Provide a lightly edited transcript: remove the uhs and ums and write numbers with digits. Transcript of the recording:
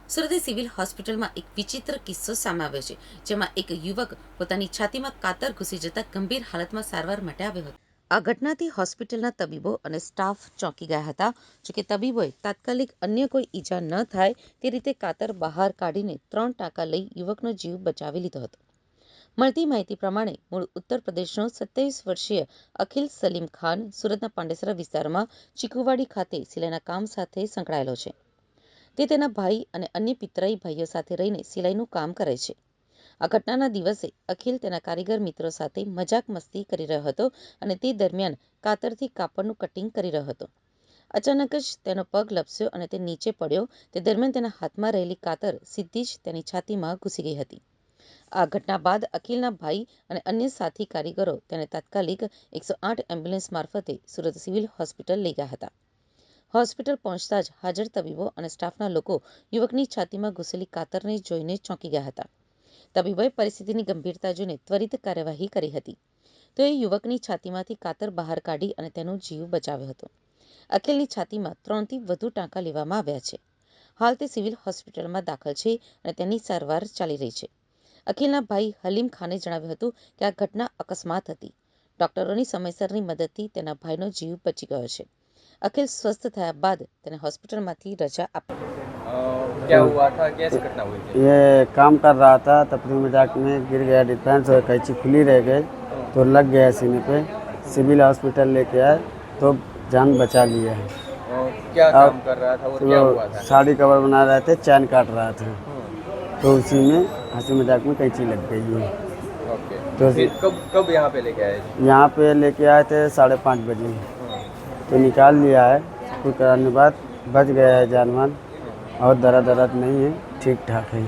Surat civil હોસ્પિટલમાં એક વિચિત્ર કિસ્સો સામે આવ્યો છે, જેમાં એક યુવક પોતાની છાતીમાં કાતર ઘૂસી જતા ગંભીર હાલતમાં સારવાર માટે આવ્યો હતો. આ ઘટનાથી હોસ્પિટલના તબીબો અને સ્ટાફ ચોંકી ગયા હતા. જોકે તબીબોએ તાત્કાલિક અન્ય કોઈ ઈજા ન થાય તે રીતે કાતર બહાર કાઢીને 3 ટાંકા લઈ યુવકનો જીવ બચાવી લીધો હતો. મળતી માહિતી પ્રમાણે મૂળ ઉત્તર પ્રદેશનો 27 વર્ષીય અખિલ સલીમ ખાન સુરતના પાંડેસરા વિસ્તારમાં ચીકુવાડી ખાતે સિલાઈના કામ સાથે સંકળાયેલો છે. તે તેના ભાઈ અને અન્ય પિતરાઈ ભાઈઓ સાથે રહીને સિલાઈનું કામ કરે છે. આ ઘટનાના દિવસે અખિલ તેના કારીગર મિત્રો સાથે મજાક મસ્તી કરી રહ્યો હતો અને તે દરમિયાન કાતરથી કાપડનું કટિંગ કરી રહ્યો હતો. અચાનક જ તેનો પગ લપસ્યો અને તે નીચે પડ્યો. તે દરમિયાન તેના હાથમાં રહેલી કાતર સીધી જ તેની છાતીમાં ઘૂસી ગઈ હતી. આ ઘટના બાદ અખિલના ભાઈ અને અન્ય સાથી કારીગરો તેને તાત્કાલિક 108 એમ્બ્યુલન્સ મારફતે સુરત સિવિલ હોસ્પિટલ લઈ ગયા હતા. હોસ્પિટલ પહોંચતા જ હાજર તબીબો અને સ્ટાફના લોકો યુવકની છાતીમાં ઘૂસેલી કાતરને જોઈને ચોંકી ગયા હતા. તબીબોએ પરિસ્થિતિની ગંભીરતા જોઈને ત્વરિત કાર્યવાહી કરી હતી. તો એ યુવકની છાતીમાંથી કાતર બહાર કાઢી અને તેનો જીવ બચાવ્યો હતો. અખિલની છાતીમાં 3થી વધુ ટાંકા લેવામાં આવ્યા છે. હાલ તે સિવિલ હોસ્પિટલમાં દાખલ છે અને તેની સારવાર ચાલી રહી છે. અખિલના ભાઈ હલીમ ખાને જણાવ્યું હતું કે આ ઘટના અકસ્માત હતી. ડોક્ટરોની સમયસરની મદદથી તેના ભાઈનો જીવ બચી ગયો છે. अखिल स्वस्थ થયા બાદ તેને હોસ્પિટલમાંથી રજા આપી. क्या हुआ था, कैसे घटना हुई थी? ये काम कर रहा था तपरी मजाक में गिर गया डिफेंस और कैंची खुली रह गई तो लग गया सीने पे। सिविल हॉस्पिटल लेके आए तो जान बचा लिया है। क्या काम कर रहा था और क्या हुआ था? साड़ी कवर बना रहे थे, चैन काट रहा था तो उसी में हंसी मजाक में कैंची लग गई है। ओके, तो फिर कब यहाँ पे लेके आए? यहाँ पे लेके आए थे 5:30 बजे तो निकाल लिया है। कुछ कराने के बाद बच गया है जानवर और दर्द नहीं है, ठीक ठाक है।